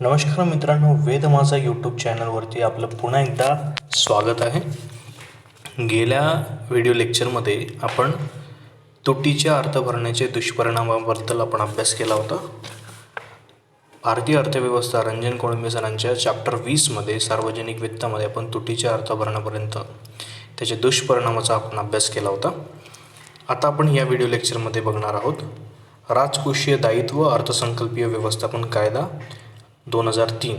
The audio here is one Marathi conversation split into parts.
नमस्कार मित्रांनो, वेद माझा यूट्यूब चॅनलवरती आपलं पुन्हा एकदा स्वागत आहे. गेल्या व्हिडिओ लेक्चरमध्ये आपण तुटीच्या अर्थ भरण्याचे दुष्परिणामाबद्दल आपण अभ्यास केला होता. भारतीय अर्थव्यवस्था रंजन कोळंबे सरांच्या चॅप्टर 20मध्ये सार्वजनिक वित्तामध्ये आपण तुटीच्या अर्थ भरण्यापर्यंत त्याचे दुष्परिणामाचा आपण अभ्यास केला होता. आता आपण या व्हिडिओ लेक्चरमध्ये बघणार आहोत राजकोषीय दायित्व अर्थसंकल्पीय व्यवस्थापन कायदा 2003.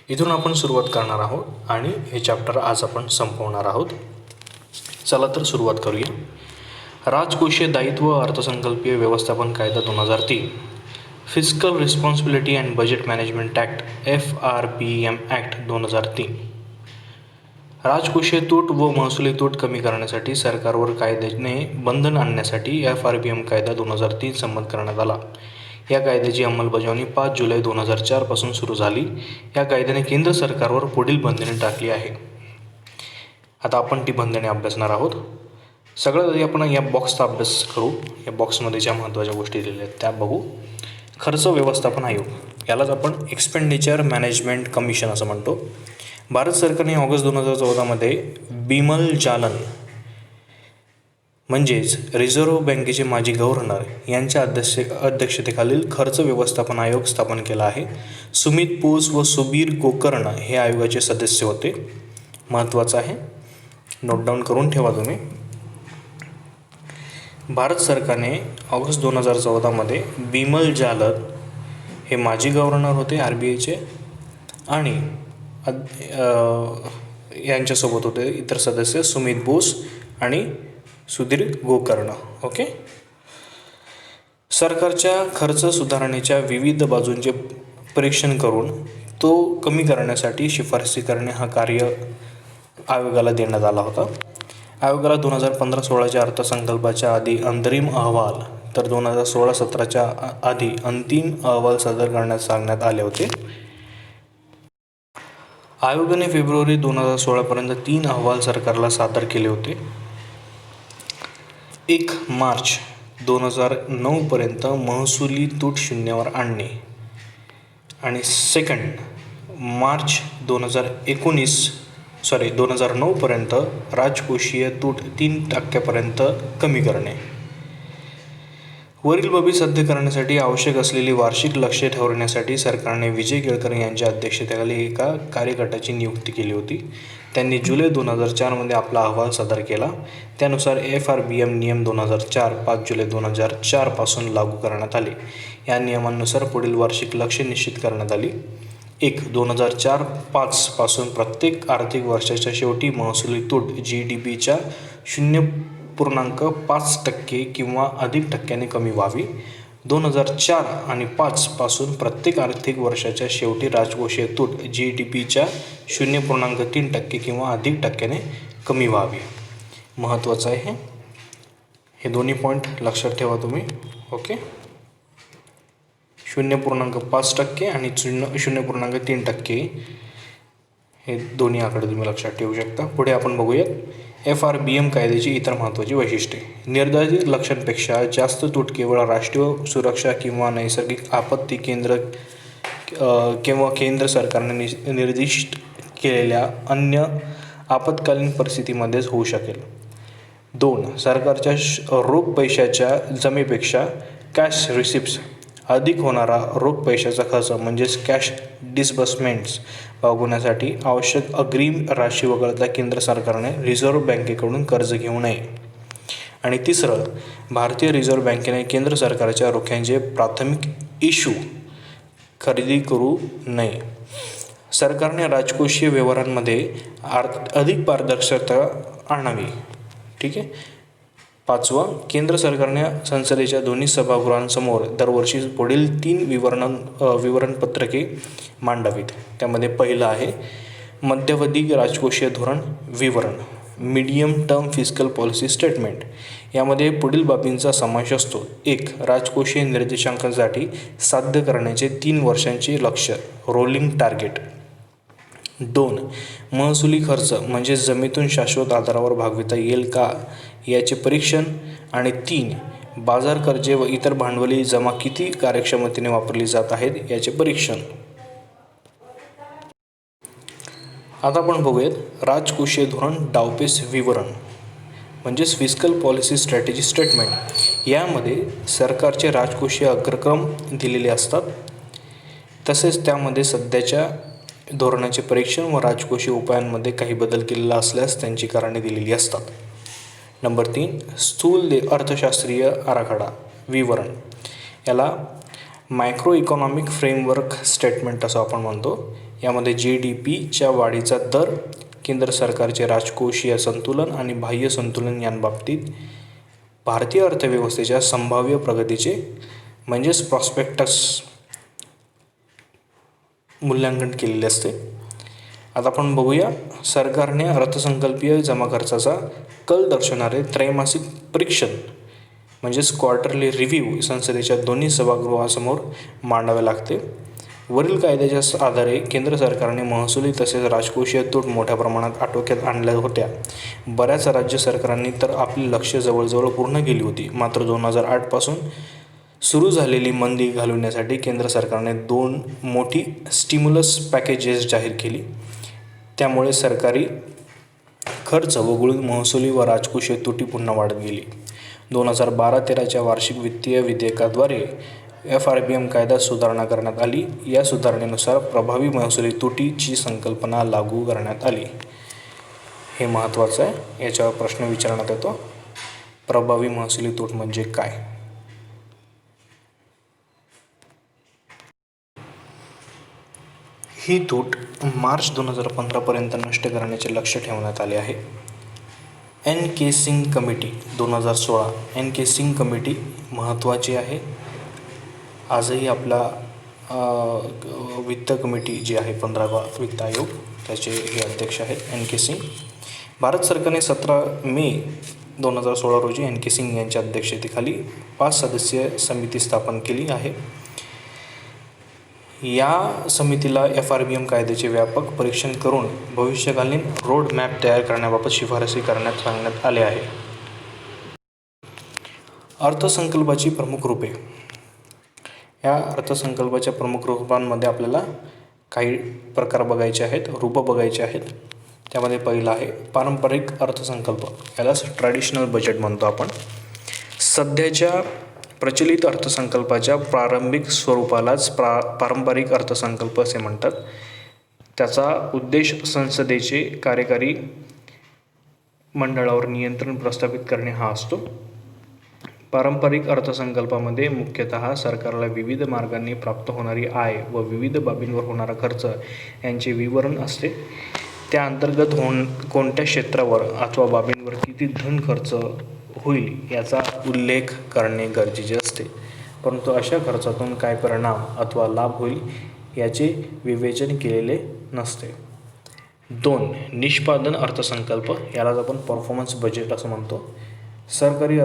इथून आपण सुरुवात करणार आहोत आणि हे चॅप्टर आज आपण संपवणार आहोत. चला तर सुरुवात करूया. राजकोषीय दायित्व अर्थसंकल्पीय व्यवस्थापन कायदा 2003, fiscal responsibility and budget management act FRBM act 2003. राजकोषीय तूट व महसुली तूट कमी करण्यासाठी सरकारवर कायद्याने बंधन आणण्यासाठी FRBM कायदा 2003 संमत करण्यात आला. या कायद्याची अंमलबजावणी 5 जुलै 2004 पासून सुरू झाली. या कायद्याने केंद्र सरकारवर पुढील बंधने टाकली आहे. आता आपण ती बंधने अभ्यासणार आहोत. सगळ्यात आधी आपण या बॉक्सचा अभ्यास करू. या बॉक्समध्ये ज्या महत्त्वाच्या गोष्टी दिलेल्या आहेत त्या बघू. खर्च व्यवस्थापन आयोग, यालाच आपण एक्सपेंडिचर मॅनेजमेंट कमिशन असं म्हणतो. भारत सरकारने ऑगस्ट 2014मध्ये बिमल जालन म्हणजेच रिझर्व्ह बँकेचे माजी गव्हर्नर यांच्या अध्यक्षतेखालील खर्च व्यवस्थापन आयोग स्थापन केला आहे. सुमित बोस व सुबीर गोकर्ण हे आयोगाचे सदस्य होते. महत्त्वाचं आहे, नोट डाऊन करून ठेवा तुम्ही. भारत सरकारने ऑगस्ट 2014मध्ये बिमल जालन हे माजी गव्हर्नर होते RBIचे आणि यांच्यासोबत होते इतर सदस्य सुमित बोस आणि सुधीर गोकर्ण. ओके. सरकारच्या खर्च सुधारणेच्या विविध बाजूंचे परीक्षण करून तो कमी करण्यासाठी शिफारसी करणे हा कार्य आयोगाला देण्यात आला होता. आयोगाला 2015-16च्या अर्थसंकल्पाच्या आधी अंतरिम अहवाल तर 2016-17च्या आधी अंतिम अहवाल सादर करण्यास सांगण्यात आले होते. आयोगाने फेब्रुवारी 2016पर्यंत 3 अहवाल सरकारला सादर केले होते. 1 मार्च 2009पर्यंत महसुली तूट शून्यावर आणणे आणि 2 मार्च 2009पर्यंत राजकोषीय तूट 3% कमी करणे. वरील बाबी साध्य करण्यासाठी आवश्यक असलेली वार्षिक लक्ष्य ठरवण्यासाठी सरकारने विजय केळकर यांच्या अध्यक्षतेखाली एका कार्यगटाची नियुक्ती केली होती. त्यांनी जुलै 2004मध्ये आपला अहवाल सादर केला. त्यानुसार FRBM नियम 2004 5 जुलै 2004 पासून लागू करण्यात आले. या नियमांनुसार पुढील वार्षिक लक्ष्य निश्चित करण्यात आली. 1. 2004-05 पासून प्रत्येक आर्थिक वर्षाच्या शेवटी महसुली तूट GDPच्या 0.5% किंवा अधिक टक्क्याने कमी व्हावी. 2004 आणि 5 पासून प्रत्येक आर्थिक वर्षाच्या शेवटी राजकोषीय तूट GDPच्या 0.3% किंवा अधिक टक्क्याने कमी व्हावी. महत्त्वाचं आहे हे दोन्ही पॉईंट लक्षात ठेवा तुम्ही. ओके. 0.5% आणि 0.3% हे दोन्ही आकडे तुम्ही लक्षात ठेवू शकता. पुढे आपण बघूयात FRBM कायद्याची इतर महत्त्वाची वैशिष्ट्ये. निर्धारित लक्ष्यांपेक्षा जास्त तूट केवळ राष्ट्रीय सुरक्षा किंवा नैसर्गिक आपत्ती केंद्र सरकारने निर्दिष्ट केलेल्या अन्य आपत्कालीन परिस्थितीमध्येच होऊ शकेल. 2. सरकारच्या रोख पैशाच्या जमेपेक्षा कॅश रिसिप्ट्स अधिक होणारा रोख पैशाचा खर्च म्हणजेच कॅश डिस्बर्समेंट्स भागवण्यासाठी आवश्यक अग्रिम राशी वगळता केंद्र सरकारने रिझर्व्ह बँकेकडून कर्ज घेऊ नये. आणि 3. भारतीय रिझर्व्ह बँकेने केंद्र सरकारच्या रोख्यांचे प्राथमिक इश्यू खरेदी करू नये. सरकारने राजकोषीय व्यवहारांमध्ये अधिक पारदर्शकता आणावी. ठीक आहे. 5. केंद्र सरकारने संसदेच्या दोन्ही सभागृहांसमोर दरवर्षी पुढील 3 विवरणपत्रके मांडावीत. त्यामध्ये पहिलं आहे मध्यावधी राजकोषीय धोरण विवरण, medium term fiscal policy statement. यामध्ये पुढील बाबींचा समावेश असतो. 1. राजकोषीय निर्देशांकासाठी साध्य करण्याचे 3 वर्षांचे लक्ष्य रोलिंग टार्गेट. 2. महसुली खर्च म्हणजे जमेतून शाश्वत आधारावर भागविता येईल का याचे परीक्षण. आणि 3. बाजार कर्जे व इतर भांडवली जमा किती कार्यक्षमतेने वापरली जात आहेत याचे परीक्षण. आता आपण बघूयात राजकोषीय धोरण डावपेच विवरण म्हणजेच फिस्कल पॉलिसी स्ट्रॅटेजी स्टेटमेंट. यामध्ये सरकारचे राजकोषीय अग्रक्रम दिलेले असतात. तसेच त्यामध्ये सध्याच्या धोरणाचे परीक्षण व राजकोषीय उपायांमध्ये काही बदल केलेला असल्यास त्यांची कारणे दिलेली असतात. नंबर 3 स्थूल अर्थशास्त्रीय आराखडा विवरण. याला मायक्रो इकॉनॉमिक फ्रेमवर्क स्टेटमेंट असं आपण म्हणतो. यामध्ये GDPच्या वाढीचा दर, केंद्र सरकारचे राजकोषीय संतुलन आणि बाह्य संतुलन यांबाबतीत भारतीय अर्थव्यवस्थेच्या संभाव्य प्रगतीचे म्हणजेच प्रॉस्पेक्टस मूल्यांकन केलेले असते. आता आपण बघूया सरकारने अर्थसंकल्पीय जमा खर्चाचा कल दर्शवणारे त्रैमासिक परीक्षण म्हणजेच क्वार्टरली रिव्ह्यू संसदेच्या दोन्ही सभागृहासमोर मांडावे लागते. वरील कायद्याच्या आधारे केंद्र सरकारने महसुली तसेच राजकोषीय तूट मोठ्या प्रमाणात आटोक्यात आणल्या होत्या. बऱ्याच राज्य सरकारांनी तर आपली लक्ष्य जवळजवळ पूर्ण केली होती. मात्र 2008 पासून सुरू झालेली मंदी घालवण्यासाठी केंद्र सरकारने 2 मोठी स्टिम्युलस पॅकेजेस जाहीर केली. त्यामुळे सरकारी खर्च वगळून महसुली व राजकोषीय तुटी पुन्हा वाढत गेली. 2012-13च्या वार्षिक वित्तीय विधेयकाद्वारे FRBM कायद्यात सुधारणा करण्यात आली. या सुधारणेनुसार प्रभावी महसुली तुटीची संकल्पना लागू करण्यात आली. हे महत्त्वाचं आहे, याच्यावर प्रश्न विचारण्यात येतो. प्रभावी महसुली तूट म्हणजे काय? ही तूट मार्च 2015पर्यंत नष्ट करण्याचे लक्ष्य ठेवण्यात आले आहे. NK Singh committee 2016 NK Singh committee महत्त्वाची आहे. आजही आपला वित्त कमिटी जी आहे 15वा वित्त आयोग त्याचे हे अध्यक्ष आहेत NK सिंग. भारत सरकारने 17 मे 2016 रोजी NK सिंग यांच्या अध्यक्षतेखाली 5 सदस्यीय समिती स्थापन केली आहे. या समितीला FRBM कायद्याचे व्यापक परीक्षण करून भविष्यकालीन रोड मॅप तयार करण्याबाबत शिफारसी करण्यात सांगण्यात आले आहे. अर्थसंकल्पाची प्रमुख रूपे. या अर्थसंकल्पाच्या प्रमुख रूपांमध्ये आपल्याला काही प्रकार बघायचे आहेत, रूपं बघायचे आहेत. त्यामध्ये पहिला आहे पारंपरिक अर्थसंकल्प. यालाच ट्रॅडिशनल बजेट म्हणतो आपण. सध्याच्या प्रचलित अर्थसंकल्पाच्या प्रारंभिक स्वरूपालाच पारंपरिक अर्थसंकल्प असे म्हणतात. त्याचा उद्देश संसदेचे कार्यकारी मंडळावर नियंत्रण प्रस्थापित करणे हा असतो. पारंपरिक अर्थसंकल्पामध्ये मुख्यतः सरकारला विविध मार्गांनी प्राप्त होणारी आय व विविध बाबींवर होणारा खर्च यांचे विवरण असते. त्या अंतर्गत कोणत्या क्षेत्रावर अथवा बाबींवर किती धन खर्च होईल याचा उल्लेख करणे गरजेचे असते. परंतु अशा खर्चातून काय परिणाम अथवा लाभ होईल याचे विवेचन केलेले नसते. 2 निष्पादन अर्थसंकल्प. यालाच आपण परफॉर्मन्स बजेट असं म्हणतो. सरकारी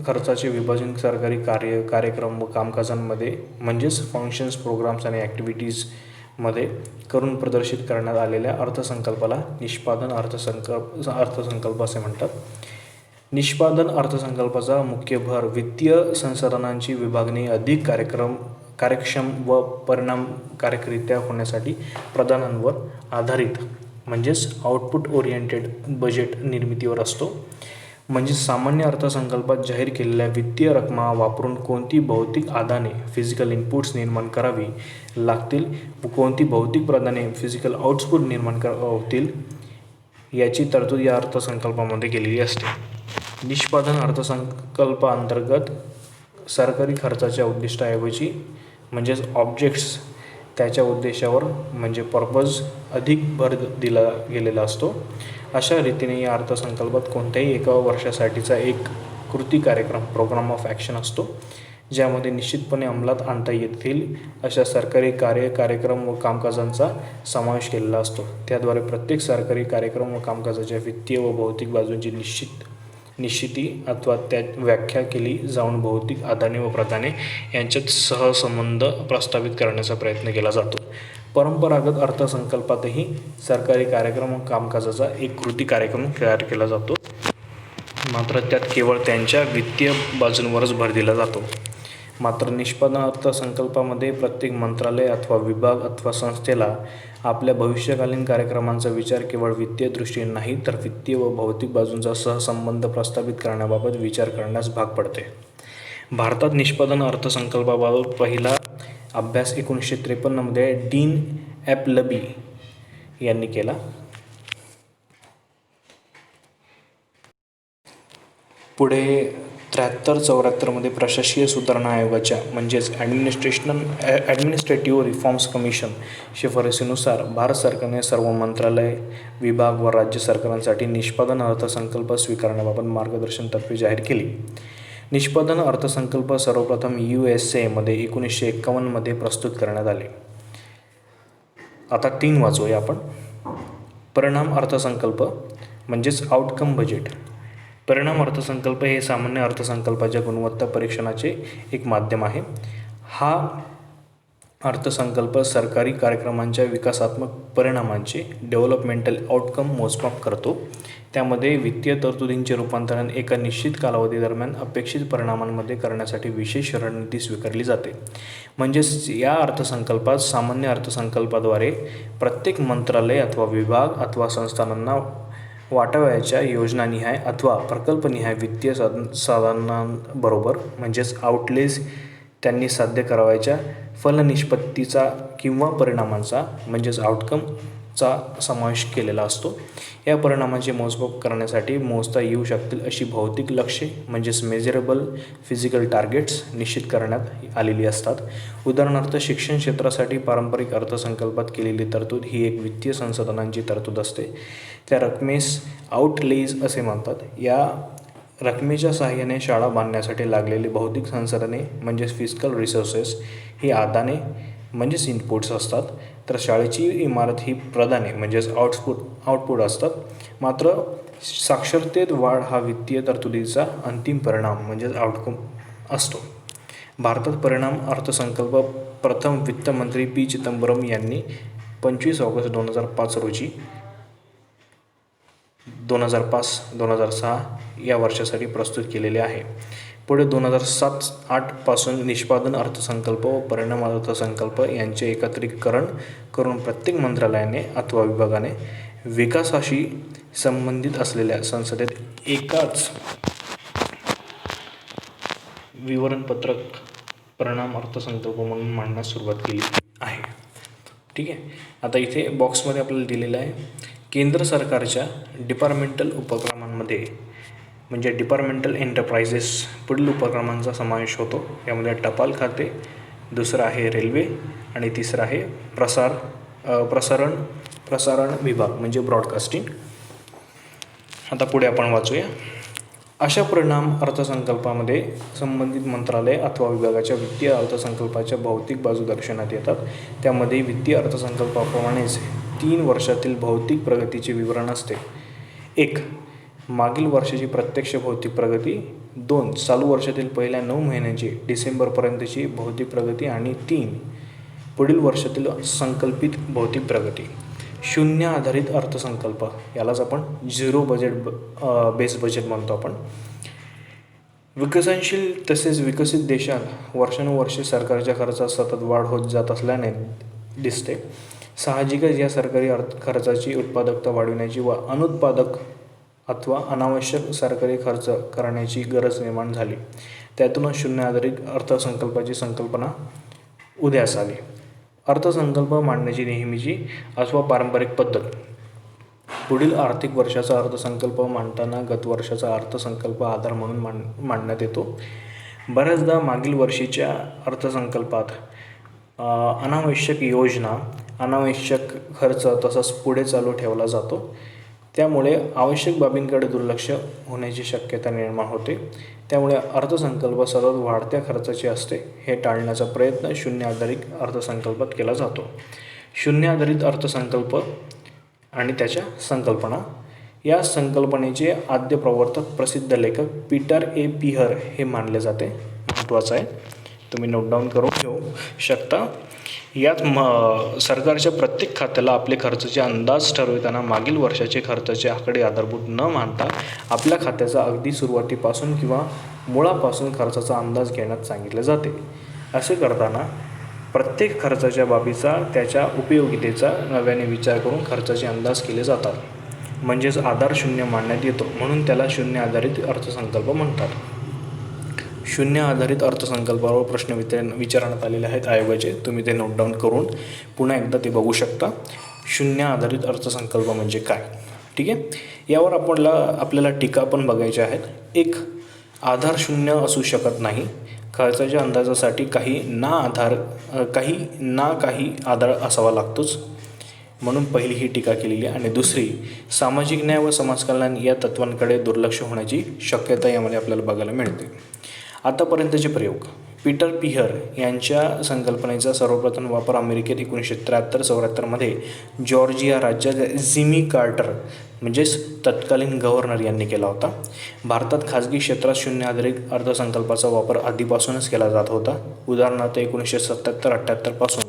खर्चाचे विभाजन सरकारी कार्यक्रम व कामकाजांमध्ये म्हणजेच फंक्शन्स, प्रोग्राम्स आणि ॲक्टिव्हिटीजमध्ये करून प्रदर्शित करण्यात आलेल्या अर्थसंकल्पाला निष्पादन अर्थसंकल्प असे म्हणतात. निष्पादन अर्थसंकल्पाचा मुख्य भर वित्तीय संसाधनांची विभागणी अधिक कार्यक्षम व परिणामकारकरित्या होण्यासाठी प्रदानांवर आधारित म्हणजेच आउटपुट ओरिएंटेड बजेट निर्मितीवर असतो. म्हणजे सामान्य अर्थसंकल्पात जाहीर केलेल्या वित्तीय रकमा वापरून कोणती भौतिक आदाने फिजिकल इनपुट्स निर्माण करावी लागतील व कोणती भौतिक प्रदाने फिजिकल आउटपुट निर्माण होतील याची तरतूद या अर्थसंकल्पामध्ये केलेली असते. निष्पादन अर्थसंकल्पाअंतर्गत सरकारी खर्चाच्या उद्दिष्टाऐवजी म्हणजेच ऑब्जेक्ट्स त्याच्या उद्देशावर म्हणजे पर्पज अधिक भर दिला गेलेला असतो. अशा रीतीने या अर्थसंकल्पात कोणत्याही एका वर्षासाठीचा एक कृती कार्यक्रम प्रोग्राम ऑफ ॲक्शन असतो, ज्यामध्ये निश्चितपणे अंमलात आणता येतील अशा सरकारी कार्यक्रम व कामकाजांचा समावेश केलेला असतो. त्याद्वारे प्रत्येक सरकारी कार्यक्रम व कामकाजाच्या वित्तीय व भौतिक बाजूंची निश्चिती अथवा त्यात व्याख्या केली जाऊन भौतिक आदाने व प्रदाने यांच्यात सहसंबंध प्रस्थापित करण्याचा प्रयत्न केला जातो. परंपरागत अर्थसंकल्पातही सरकारी कार्यक्रम व कामकाजाचा एक कृती कार्यक्रम तयार केला जातो, मात्र त्यात केवळ त्यांच्या वित्तीय बाजूंवरच भर दिला जातो. मात्र निष्पादन अर्थसंकल्पामध्ये प्रत्येक मंत्रालय अथवा विभाग अथवा संस्थेला आपल्या भविष्यकालीन कार्यक्रमांचा विचार केवळ वित्तीय दृष्टीने नाही तर वित्तीय व भौतिक बाजूंचा सहसंबंध प्रस्थापित करण्याबाबत विचार करण्यास भाग पडते. भारतात निष्पादन अर्थसंकल्पाबाबत पहिला अभ्यास 1953मध्ये डीन ॲपलबी यांनी केला. पुढे 73-74मध्ये प्रशासकीय सुधारणा आयोगाच्या म्हणजेच ॲडमिनिस्ट्रेटिव्ह रिफॉर्म्स कमिशन शिफारसीनुसार भारत सरकारने सर्व मंत्रालय, विभाग व राज्य सरकारांसाठी निष्पादन अर्थसंकल्प स्वीकारण्याबाबत मार्गदर्शन तत्त्वे जाहीर केली. निष्पादन अर्थसंकल्प सर्वप्रथम USA मध्ये 1951मध्ये प्रस्तुत करण्यात आले. आता 3 वाचूया आपण. परिणाम अर्थसंकल्प म्हणजेच आउटकम बजेट. परिणाम अर्थसंकल्प हे सामान्य अर्थसंकल्पाच्या गुणवत्ता परीक्षणाचे एक माध्यम आहे. हा अर्थसंकल्प सरकारी कार्यक्रमांच्या विकासात्मक परिणामांचे डेव्हलपमेंटल आउटकम मोजमाप करतो. त्यामध्ये वित्तीय तरतुदींचे रूपांतरण एका निश्चित कालावधीदरम्यान अपेक्षित परिणामांमध्ये करण्यासाठी विशेष रणनीती स्वीकारली जाते. म्हणजेच या अर्थसंकल्पात सामान्य अर्थसंकल्पाद्वारे प्रत्येक मंत्रालय अथवा विभाग अथवा संस्थानांना वाटावयाच्या योजनानिहाय अथवा प्रकल्पनिहाय वित्तीय साधनांबरोबर म्हणजेच आउटलेज त्यांनी साध्य करावयाच्या फलनिष्पत्तीचा किंवा परिणामांचा म्हणजेच आउटकमचा समावेश केलेला असतो. या परिणामांचे मोजमाप करण्यासाठी मोजता येऊ शकतील अशी भौतिक लक्ष्ये म्हणजेच मेजरेबल फिजिकल टार्गेट्स निश्चित करण्यात आलेली असतात. उदाहरणार्थ शिक्षण क्षेत्रासाठी पारंपरिक अर्थसंकल्पात केलेली तरतूद ही एक वित्तीय संसाधनांची तरतूद असते. त्या रकमेस आउटलेज असे म्हणतात. या रकमेच्या सहाय्याने शाळा बांधण्यासाठी लागलेली भौतिक संसाधने म्हणजेच फिजिकल रिसोर्सेस ही आदाने म्हणजेच इनपुट्स असतात, तर शाळेची इमारत ही प्रदाने म्हणजेच आउटपुट असतात. मात्र साक्षरतेत वाढ हा वित्तीय तरतुदीचा अंतिम परिणाम म्हणजेच आउटकम असतो. भारतात परिणाम अर्थसंकल्प प्रथम वित्तमंत्री पी. चिदंबरम यांनी 25 ऑगस्ट 2005 रोजी 2005-2006 या वर्षासाठी प्रस्तुत केलेले आहे. पुढे 2007-08 पासून निष्पादन अर्थसंकल्प व परिणाम अर्थसंकल्प यांचे एकत्रीकरण करून प्रत्येक मंत्रालयाने अथवा विभागाने विकासाशी संबंधित असलेल्या संसदेत एकाच विवरणपत्रक परिणाम अर्थसंकल्प म्हणून मांडण्यास सुरुवात केली आहे. ठीक आहे. आता इथे बॉक्समध्ये आपल्याला दिलेलं आहे केंद्र सरकारच्या डिपार्टमेंटल उपक्रमांमध्ये म्हणजे डिपार्टमेंटल एंटरप्राइजेस पुढील उपक्रमांचा समावेश होतो. यामध्ये टपाल खाते, दुसरं आहे रेल्वे आणि तिसरं आहे प्रसारण विभाग म्हणजे ब्रॉडकास्टिंग. आता पुढे आपण वाचूया. अशा परिणाम अर्थसंकल्पामध्ये संबंधित मंत्रालय अथवा विभागाच्या वित्तीय अर्थसंकल्पाच्या भौतिक बाजू दर्शवण्यात येतात. त्यामध्ये वित्तीय अर्थसंकल्पाप्रमाणेच 3 वर्षातील भौतिक प्रगतीचे विवरण असते. 1. मागील वर्षाची प्रत्यक्ष भौतिक प्रगती. 2. चालू वर्षातील पहिल्या 9 महिन्यांची डिसेंबरपर्यंतची भौतिक प्रगती आणि 3. पुढील वर्षातील संकल्पित भौतिक प्रगती. शून्य आधारित अर्थसंकल्प यालाच आपण झिरो बजेट बेस बजेट म्हणतो आपण. विकसनशील तसेच विकसित देशात वर्षानुवर्षे सरकारच्या खर्चात सतत वाढ होत जात असल्याने दिसते. साहजिकच या सरकारी खर्चाची उत्पादकता वाढविण्याची व अनुत्पादक अथवा अनावश्यक सरकारी खर्च करण्याची गरज निर्माण झाली. त्यातूनच शून्य आधारित अर्थसंकल्पाची संकल्पना उदयास आली. अर्थसंकल्प मांडण्याची नेहमीची अथवा पारंपरिक पद्धत. पुढील आर्थिक वर्षाचा अर्थसंकल्प मांडताना गत वर्षाचा अर्थसंकल्प आधार म्हणून मांडण्यात येतो. बऱ्याचदा मागील वर्षीच्या अर्थसंकल्पात अनावश्यक योजना, अनावश्यक खर्च तसाच पुढे चालू ठेवला जातो. त्यामुळे आवश्यक बाबींकडे दुर्लक्ष होण्याची शक्यता निर्माण होते. त्यामुळे अर्थसंकल्प सतत वाढत्या खर्चाचे असते. हे टाळण्याचा प्रयत्न शून्य आधारित अर्थसंकल्पात केला जातो. शून्य आधारित अर्थसंकल्प आणि त्याच्या संकल्पना. या संकल्पनेचे आद्य प्रवर्तक प्रसिद्ध लेखक पीटर ए. पिहर हे मानले जाते. महत्त्वाचं आहे, तुम्ही नोट डाऊन करून घेऊ शकता. यात सरकारच्या प्रत्येक खात्याला आपले खर्चाचे अंदाज ठरविताना मागील वर्षाचे खर्चाचे आकडे आधारभूत न मानता आपल्या खात्याचा अगदी सुरुवातीपासून किंवा मुळापासून खर्चाचा अंदाज घेण्यास सांगितले जाते. असे करताना प्रत्येक खर्चाच्या बाबीचा त्याच्या उपयोगितेचा नव्याने विचार करून खर्चाचे अंदाज केले जातात. म्हणजेच आधार शून्य मांडण्यात येतो, म्हणून त्याला शून्य आधारित अर्थसंकल्प म्हणतात. शून्य आधारित अर्थसंकल्पावर प्रश्न विचारण्यात आलेले आहेत आयोगाचे. तुम्ही ते नोट डाऊन करून पुन्हा एकदा ते बघू शकता. शून्य आधारित अर्थसंकल्प म्हणजे काय, ठीक आहे. यावर आपल्याला टीका पण बघायच्या आहेत. एक, आधार शून्य असू शकत नाही. खर्चाच्या अंदाजासाठी काही आधार असावा लागतोच, म्हणून पहिली ही टीका केलेली आहे. आणि दुसरी, सामाजिक न्याय व समाजकल्याण या तत्वांकडे दुर्लक्ष होण्याची शक्यता यामध्ये आपल्याला बघायला मिळते. आतापर्यंतचे प्रयोग. पीटर पिहर यांच्या संकल्पनेचा सर्वप्रथम वापर अमेरिकेत 1973-74 जॉर्जिया राज्यात जिमी कार्टर म्हणजेच तत्कालीन गव्हर्नर यांनी केला होता. भारतात खाजगी क्षेत्रात शून्य आधारित अर्थसंकल्पाचा वापर आधीपासूनच केला जात होता. उदाहरणार्थ 1977-78 पासून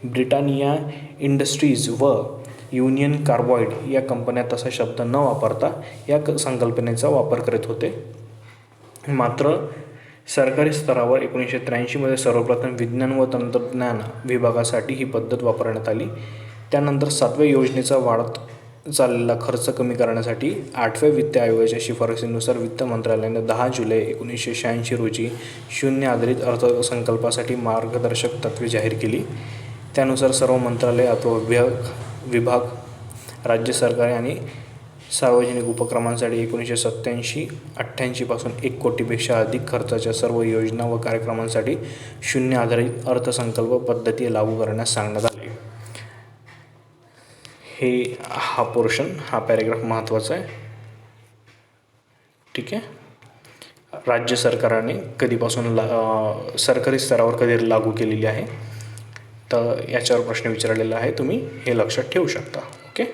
ब्रिटानिया इंडस्ट्रीज व युनियन कार्बाइड या कंपन्या तसा शब्द न वापरता या संकल्पनेचा वापर करत होते. मात्र सरकारी स्तरावर 1983 सर्वप्रथम विज्ञान व तंत्रज्ञान विभागासाठी ही पद्धत वापरण्यात आली. त्यानंतर 7व्या योजनेचा वाढत चाललेला खर्च कमी करण्यासाठी 8व्या वित्त आयोगाच्या शिफारसीनुसार वित्त मंत्रालयाने 10 जुलै 1986 रोजी शून्य आधारित अर्थसंकल्पासाठी मार्गदर्शक तत्त्वे जाहीर केली. त्यानुसार सर्व मंत्रालय अथवा विभाग, राज्य सरकारे आणि सार्वजनिक उपक्रमांसाठी 1987-88 पासून 1 कोटीपेक्षा अधिक खर्चाच्या सर्व योजना व कार्यक्रमांसाठी शून्य आधारित अर्थसंकल्प पद्धती लागू करण्यास सांगण्यात आले. हा पोर्शन, हा पॅरेग्राफ महत्त्वाचा आहे, ठीक आहे. राज्य सरकाराने कधीपासून सरकारी स्तरावर कधी लागू केलेली आहे, तर याच्यावर प्रश्न विचारलेला आहे. तुम्ही हे लक्षात ठेवू शकता. ओके.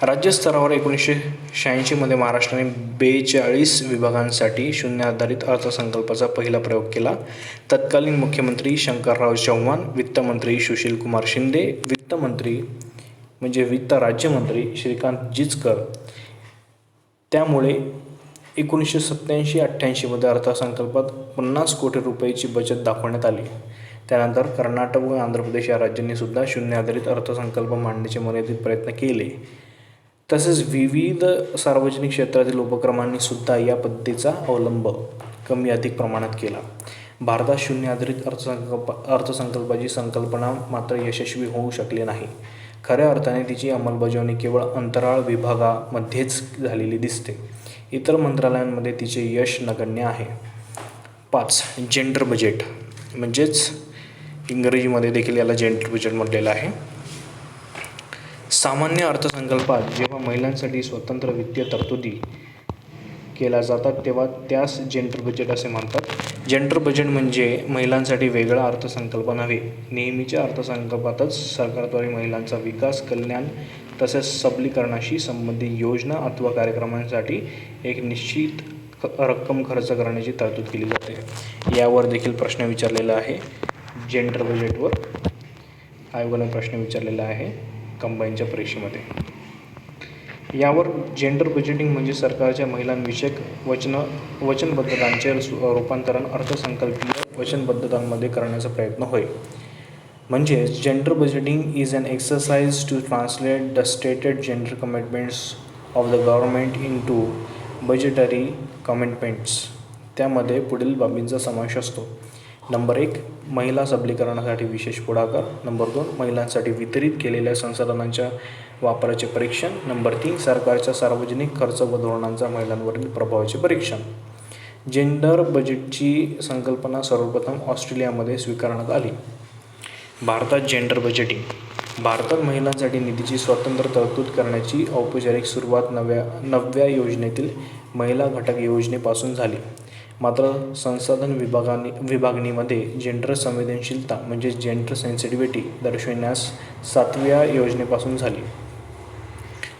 राज्यस्तरावर 1986 महाराष्ट्राने 42 विभागांसाठी शून्य आधारित अर्थसंकल्पाचा पहिला प्रयोग केला. तत्कालीन मुख्यमंत्री शंकरराव चव्हाण, वित्तमंत्री सुशीलकुमार शिंदे, वित्तमंत्री म्हणजे वित्त राज्यमंत्री श्रीकांत जिचकर. त्यामुळे 1987-88 अर्थसंकल्पात 50 कोटी रुपयाची बचत दाखवण्यात आली. त्यानंतर कर्नाटक व आंध्र प्रदेश या राज्यांनी सुद्धा शून्य आधारित अर्थसंकल्प मांडण्याचे मर्यादित प्रयत्न केले. तसेच विविध सार्वजनिक क्षेत्रातील उपक्रमांनी सुद्धा या पद्धतीचा अवलंब कमी अधिक प्रमाणात केला. भारतात शून्य आधारित अर्थसंकल्पाची संकल्पना मात्र यशस्वी होऊ शकली नाही. खऱ्या अर्थाने तिची अंमलबजावणी केवळ अंतराळ विभागामध्येच झालेली दिसते. इतर मंत्रालयांमध्ये तिचे यश नगण्य आहे. 5. जेंडर बजेट म्हणजेच इंग्रजीमध्ये देखील याला जेंडर बजेट म्हटलेलं आहे. सामान्य अर्थसंकल्पात जेव्हा महिलांसाठी स्वतंत्र वित्तीय तरतुदी केल्या जातात तेव्हा त्यास जेंडर बजेट असे म्हणतात. जेंडर बजेट म्हणजे महिलांसाठी वेगळा अर्थसंकल्प नव्हे. नेहमीच्या अर्थसंकल्पातच सरकारद्वारे महिलांचा विकास, कल्याण तसेच सबलीकरणाशी संबंधित योजना अथवा कार्यक्रमांसाठी एक निश्चित रक्कम खर्च करण्याची तरतूद केली जाते. यावर देखील प्रश्न विचारलेला आहे. जेंडर बजेटवर आयोगाने प्रश्न विचारलेला आहे कंबाईनच्या परीक्षेमध्ये. यावर जेंडर बजेटिंग म्हणजे सरकारच्या महिलांविषयक वचनबद्धतांचे रूपांतरण अर्थसंकल्पीय वचनबद्धतांमध्ये करण्याचा प्रयत्न होय. म्हणजे gender budgeting is an exercise to translate the stated gender commitments of the government into budgetary commitments. त्यामध्ये पुढील बाबींचा समावेश असतो. नंबर 1, महिला सबलीकरणासाठी विशेष पुढाकार. नंबर 2, महिलांसाठी वितरित केलेल्या संसाधनांच्या वापराचे परीक्षण. नंबर 3, सरकारच्या सार्वजनिक खर्च व धोरणांचा महिलांवरील प्रभावाचे परीक्षण. जेंडर बजेटची संकल्पना सर्वप्रथम ऑस्ट्रेलियामध्ये स्वीकारण्यात आली. भारतात जेंडर बजेटिंग. भारतात महिलांसाठी निधीची स्वतंत्र तरतूद करण्याची औपचारिक सुरुवात 9व्या योजनेतील महिला घटक योजनेपासून झाली. मात्र संसाधन विभागणीमध्ये जेंडर संवेदनशीलता म्हणजे जेंडर सेन्सिटिव्हिटी दर्शविण्यास 7व्या योजनेपासून झाली.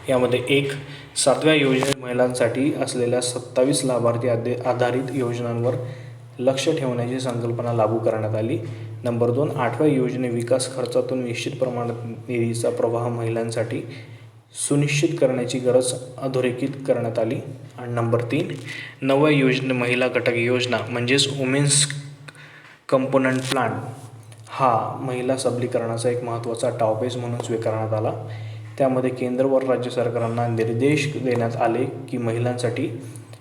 यामध्ये 1. 7व्या योजनेत महिलांसाठी असलेल्या 27 लाभार्थी आधारित योजनांवर लक्ष ठेवण्याची संकल्पना लागू करण्यात आली. नंबर 2. 8व्या योजने विकास खर्चातून निश्चित प्रमाणात निधीचा प्रवाह महिलांसाठी सुनिश्चित करण्याची गरज अधोरेखित करण्यात आली. आणि नंबर 3, नव्या योजने महिला घटक योजना म्हणजेच वुमेन्स कंपोनंट प्लॅन हा महिला सबलीकरणाचा एक महत्त्वाचा टावपेच म्हणून स्वीकारण्यात आला. त्यामध्ये केंद्र व राज्य सरकारांना निर्देश देण्यात आले की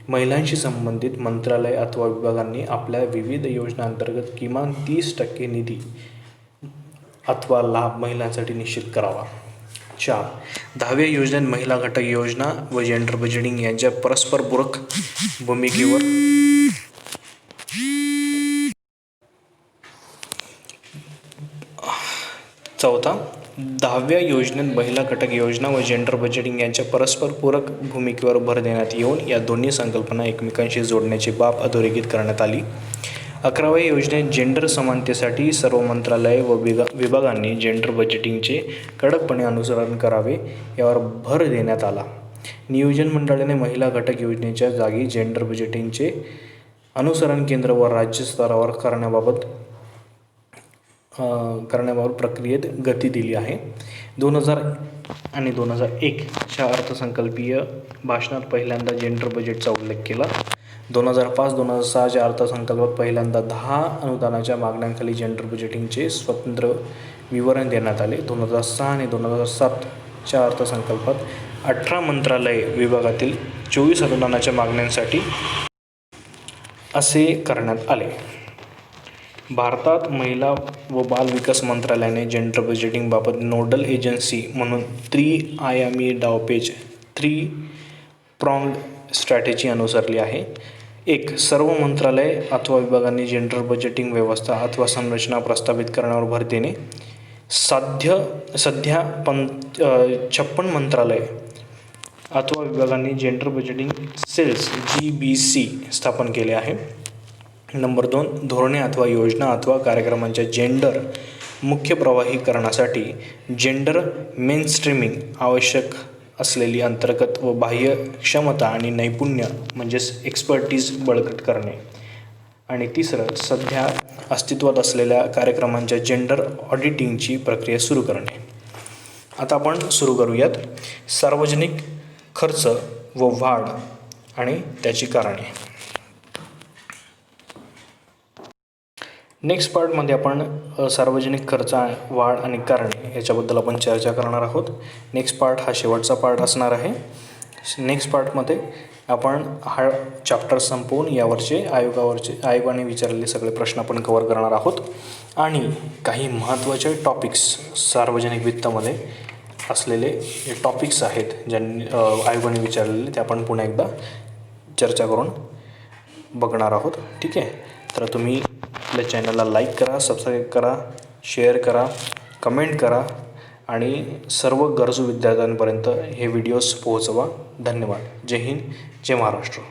महिलांशी संबंधित मंत्रालय अथवा विभागांनी आपल्या विविध योजनांतर्गत किमान 30% निधी अथवा लाभ महिलांसाठी निश्चित करावा. 4, 10व्या योजनेत महिला घटक योजना व जेंडर बजेटिंग यांच्या परस्परपूरक भूमिकेवर चौथा, 10व्या योजनेत महिला घटक योजना व जेंडर बजेटिंग यांच्या परस्परपूरक भूमिकेवर भर देण्यात येऊन या दोन्ही संकल्पना एकमेकांशी जोडण्याची बाब अधोरेखित करण्यात आली. 11व्या योजनेत जेंडर समानतेसाठी सर्व मंत्रालये व विभागांनी जेंडर बजेटिंगचे कडकपणे अनुसरण करावे यावर भर देण्यात आला. नियोजन मंडळाने महिला घटक योजनेच्या जागी जेंडर बजेटिंगचे अनुसरण केंद्र व राज्य स्तरावर करण्याबाबत प्रक्रियेत गती दिली आहे. 2000 आणि 2001च्या अर्थसंकल्पीय भाषणात पहिल्यांदा जेंडर बजेटचा उल्लेख केला. 2005-2006च्या अर्थसंकल्पात पहिल्यांदा 10 अनुदानाच्या मागण्यांखाली जेंडर बजेटिंगचे स्वतंत्र विवरण देण्यात आले. 2006 आणि 2007च्या अर्थसंकल्पात 18 मंत्रालय विभागातील 24 अनुदानाच्या मागण्यांसाठी असे करण्यात आले. भारतात महिला व बाल विकास मंत्रालयाने जेंडर बजेटिंगबाबत नोडल एजन्सी म्हणून त्रि-आयामी डावपेच 3-pronged स्ट्रॅटेजी अनुसरली आहे. 1. सर्व मंत्रालय अथवा विभागांनी जेंडर बजेटिंग व्यवस्था अथवा संरचना प्रस्थापित करण्यावर भर देणे. सध्या 56 मंत्रालय अथवा विभागांनी जेंडर बजेटिंग सेल्स GBC स्थापन केले आहे. नंबर 2. धोरणे अथवा योजना अथवा कार्यक्रमांच्या जेंडर मुख्य प्रवाहीकरणासाठी जेंडर मेनस्ट्रीमिंग आवश्यक असलेली अंतर्गत व बाह्य क्षमता आणि नैपुण्य म्हणजेच एक्सपर्टीज बळकट करणे. आणि 3. सध्या अस्तित्वात असलेल्या कार्यक्रमांच्या जेंडर ऑडिटिंगची प्रक्रिया सुरू करणे. आता आपण सुरू करूयात सार्वजनिक खर्च व वाढ आणि त्याची कारणे. नेक्स्ट पार्टमध्ये आपण सार्वजनिक खर्च, वाढ आणि कारणे याच्याबद्दल आपण चर्चा करणार आहोत. नेक्स्ट पार्ट हा शेवटचा पार्ट असणार आहे. नेक्स्ट पार्टमध्ये आपण हा चॅप्टर संपवून यावरचे आयोगाने विचारलेले सगळे प्रश्न आपण कव्हर करणार आहोत आणि काही महत्त्वाचे टॉपिक्स सार्वजनिक वित्तामध्ये असलेले जे टॉपिक्स आहेत ज्यांनी आयोगाने विचारलेले ते आपण पुन्हा एकदा चर्चा करून बघणार आहोत. ठीक आहे. तर तुम्ही आपल्या चॅनलला लाईक करा, सबस्क्राईब करा, शेअर करा, कमेंट करा आणि सर्व गरजू विद्यार्थ्यांपर्यंत हे व्हिडिओज पोहोचवा. धन्यवाद. जय हिंद, जय महाराष्ट्र.